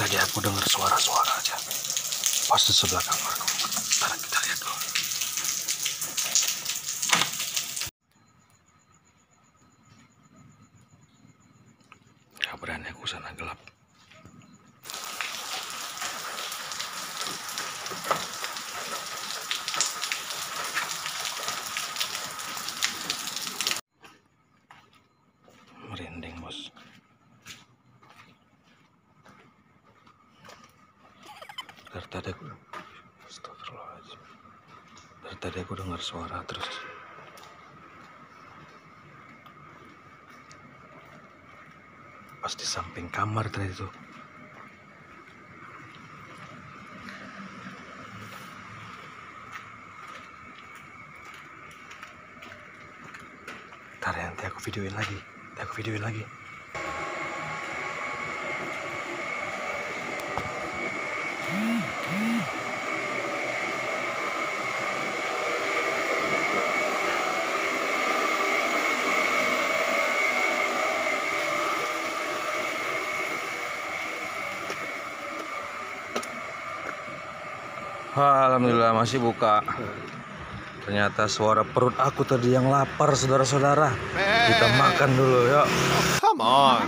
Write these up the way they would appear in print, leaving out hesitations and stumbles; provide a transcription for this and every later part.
Tadi aku dengar suara-suara aja pas di sebelah kamarku. Ntar kita lihat dulu. Gak berani aku sana gelap. Merinding bos. Dari tadi aku dengar suara terus. Pas di samping kamar tadi tuh. Ntar ya, nanti aku videoin lagi. Alhamdulillah masih buka. Ternyata suara perut aku tadi yang lapar, saudara-saudara. Kita makan dulu, yuk. Come on.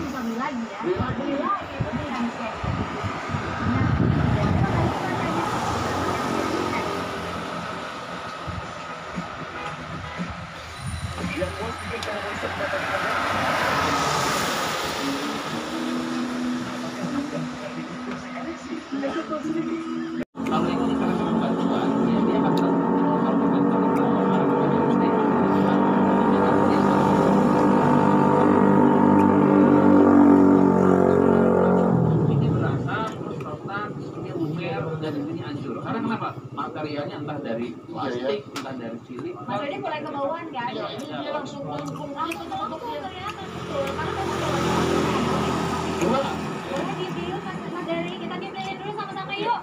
Karena kenapa? Materialnya entah dari plastik, entah dari cilik. Mas Edi mulai kebauan kan? Dia langsung langsung itu ternyata betul. Karena boleh di video Mas Dari kita dipilih dulu sama-sama yuk.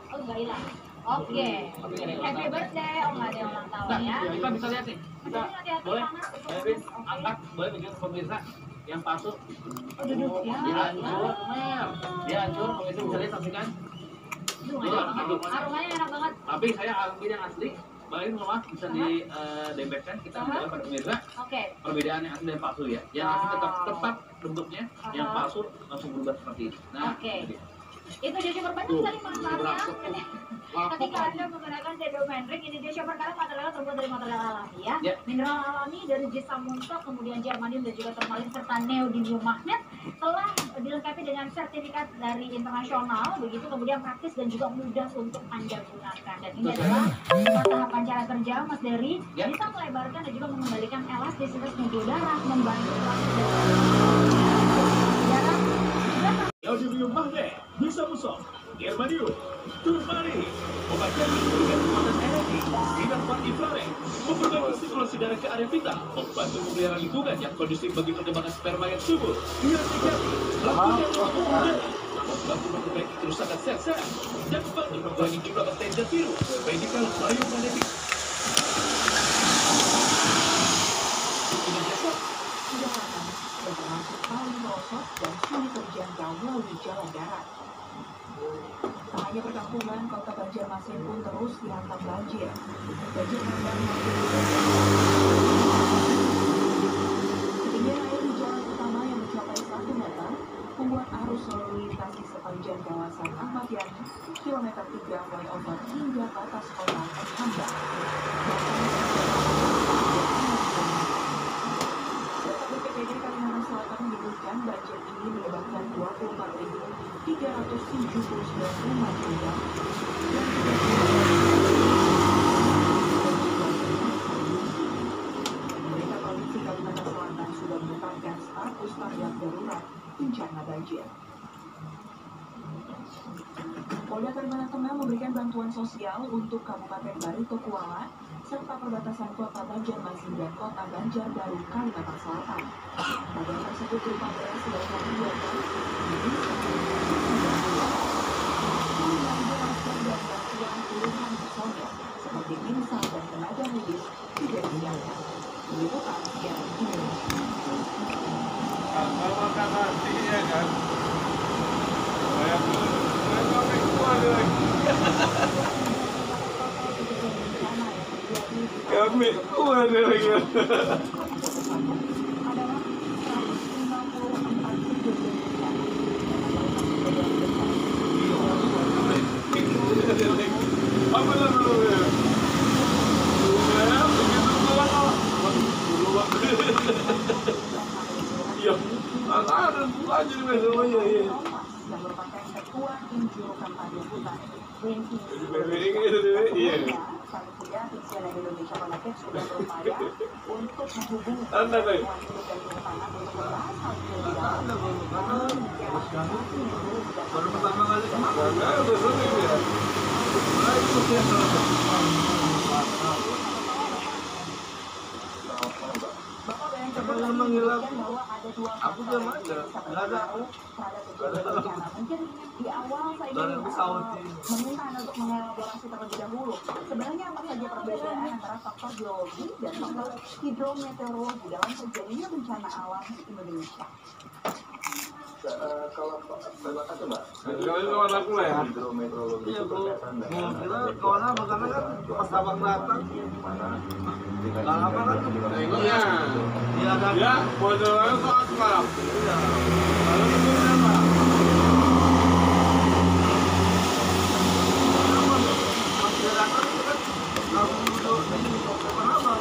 Oh nggak hilang. Oke. Happy birthday. Oh nggak ada ulang tahun ya. Kita bisa lihat nih. Kita boleh, angkat, boleh tunjuk ke pemirsa yang palsu. Duduk ya. Dia hancur, pemirsa bisa lihat saksikan. Aromanya enak banget. Tapi saya ambil yang asli. Balik rumah bisa didempetkan, kita menjelaskan pada pemirsa. Perbedaan yang asli dan palsu ya. Yang asli tetap bentuknya, yang palsu langsung berubah seperti ini. Nah, itu dia super banyak sekali manfaatnya. Ketika Anda menggunakan shadow mandrik, ini dia super karena materialnya terbuat dari material alami ya. Mineral alami dari Jisamuntok, kemudian germanium dan juga turmalin serta neodymium magnet telah dilengkapi dengan sertifikat dari internasional, begitu kemudian praktis dan juga mudah untuk Anda gunakan. Dan ini adalah tahapan cara kerja Mas Dari, bisa melebarkan dan juga mengembalikan elastisitas pembuluh darah, membantu darah. Neodymium magnet, Jisamuntok, germanium, turmalin, obat jantung memberikan kekuatan energi, sinar infrared, memperbaiki sirkulasi darah ke area vital, membantu memelihara lingkungan yang kondusif bagi perkembangan sperma yang subur, biar negatif, lakukan untuk udara, membantu memperbaiki kerusakan sel-sel, dan membantu mengurangi jumlah bakteri dan virus, medical biomagnetic. Termasuk paling merosot dan sulit terjangkau melalui jalan darat. Tak hanya perkampungan, kota Banjarmasin pun terus dihantam banjir. Banjir bandang ketinggian air di jalan utama yang mencapai 1 meter membuat arus lalu lintas di sepanjang kawasan Ahmad Yani, kilometer 3 flyover hingga batas kota terhambat. BPBD Kalimantan Selatan menyebutkan banjir ini menyebabkan 24.379 rumah tangga dan pemerintah Provinsi Kalimantan Selatan sudah menetapkan status tanggap darurat bencana banjir. Polda Kalimantan Tengah memberikan bantuan sosial untuk Kabupaten Barito Kuala serta perbatasan Kota Banjarmasin dan Kota Banjarbaru, Kalimantan Selatan. Bantuan tersebut berupa beras sebanyak 2 ton, dan bantuan puluhan personel seperti insan dan tenaga medis juga disiapkan. Meliputan siaran Indonesia. Kalau makan nasi ya kan. yang merupakan ketua NGO kampanye hutan Panitia Citizen Indonesia Connected sudah berupaya untuk menghubungi Dewan Hidup dan Kehutanan untuk membahas hal ini lebih dalam. Namun, baru pertama kali Bapak yang sebelum menyebutkan bahwa ada dua aku diam aja, nggak ada. Mungkin di awal saya ingin meminta Anda untuk mengelaborasi terlebih dahulu. Sebenarnya apa saja perbedaan antara faktor geologi dan faktor hidrometeorologi dalam terjadinya bencana alam di Indonesia? Kalau terima kasih Mbak. Kalau kawan aku lah ya. Hidrometeorologi Iya itu Bu. berkaitan dengan Kawan apa karena kan pas abang datang. Lah apa kan? Iya. Iya ada. Ya, bodohnya soal sekarang. Iya. Lalu kemudian apa? Masyarakat itu kan kalau untuk apa?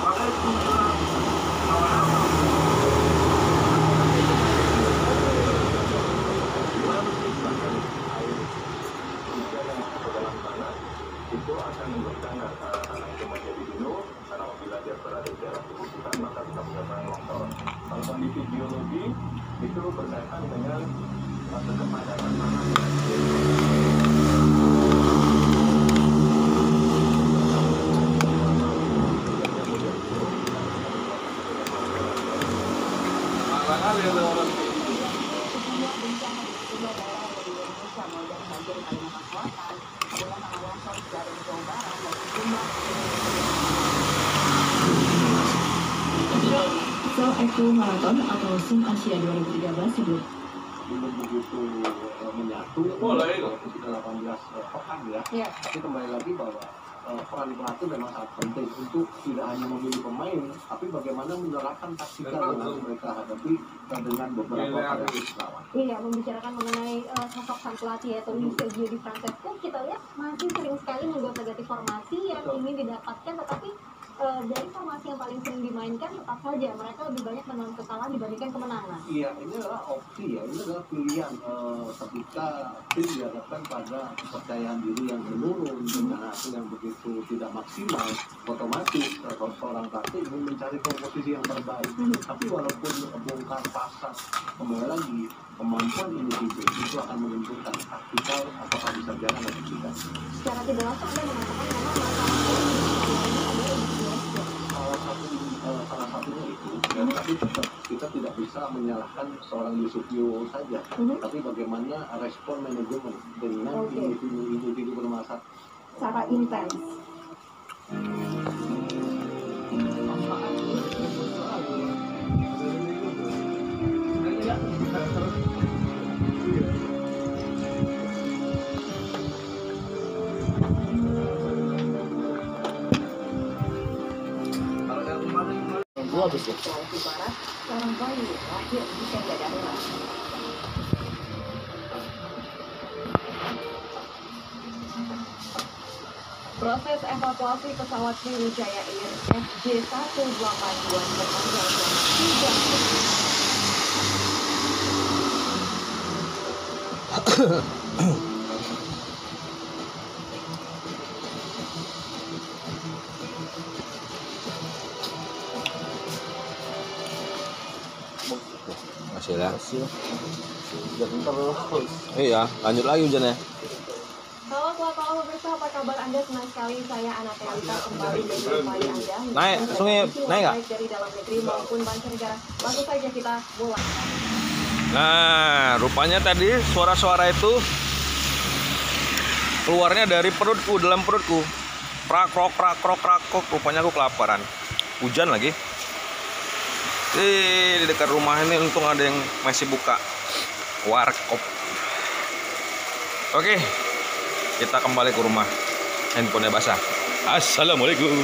Pakai kumpulan kawan-kawan. Itu akan menyebabkan tanah itu menjadi jenuh karena apabila dia berada di daerah perbukitan maka bisa menyebabkan longsor. Kalau kondisi geologi itu berkaitan dengan kepadatan tanah. Seoul Eco Marathon atau SUM Asia 2013 sebelum belum begitu menyatu. Boleh. Sudah 18 pekan ya. Iya. Tapi kembali lagi bahwa peran pelatih memang sangat penting untuk tidak hanya memilih pemain, tapi bagaimana menerapkan taktikal yang harus mereka hadapi dengan beberapa variasi lawan. Iya, membicarakan mengenai sosok sang pelatih yaitu Luis Sergio Di Francesco, kita lihat masih sering sekali menggonta-ganti formasi yang ingin didapatkan, tetapi dari formasi yang paling sering dimainkan tetap saja mereka lebih banyak menelan kesalahan dibandingkan kemenangan. Iya, ini adalah opsi ya, ini adalah pilihan ketika tim dihadapkan pada kepercayaan diri yang menurun dengan hasil yang begitu tidak maksimal, otomatis seorang pelatih ingin mencari komposisi yang terbaik. Tapi walaupun bongkar pasang kembali lagi kemampuan individu itu akan menentukan taktikal apakah bisa jalan atau tidak. Secara tidak langsung Anda mengatakan memang salah satunya itu, ya, tapi tetap kita tidak bisa menyalahkan seorang Yusufio saja, tapi bagaimana respon manajemen dengan individu bermasalah secara intens. Sulawesi Barat, seorang bayi lahir di tenda darurat. Proses evakuasi pesawat Sriwijaya Air FJ182 bertanggal 3 Masih ya. Iya, lanjut lagi hujannya. Halo, selamat malam pemirsa. Apa kabar Anda? Senang sekali saya Anak Elita kembali menjumpai Anda. Naik, sungai naik nggak? Baik dari dalam negeri maupun mancanegara. Langsung saja kita mulai. Nah, rupanya tadi suara-suara itu keluarnya dari perutku, dalam perutku. Prakrok, prakrok, prakrok. Rupanya aku kelaparan. Hujan lagi. Di dekat rumah ini untung ada yang masih buka warkop. Oke, kita kembali ke rumah. Handphonenya basah. Assalamualaikum.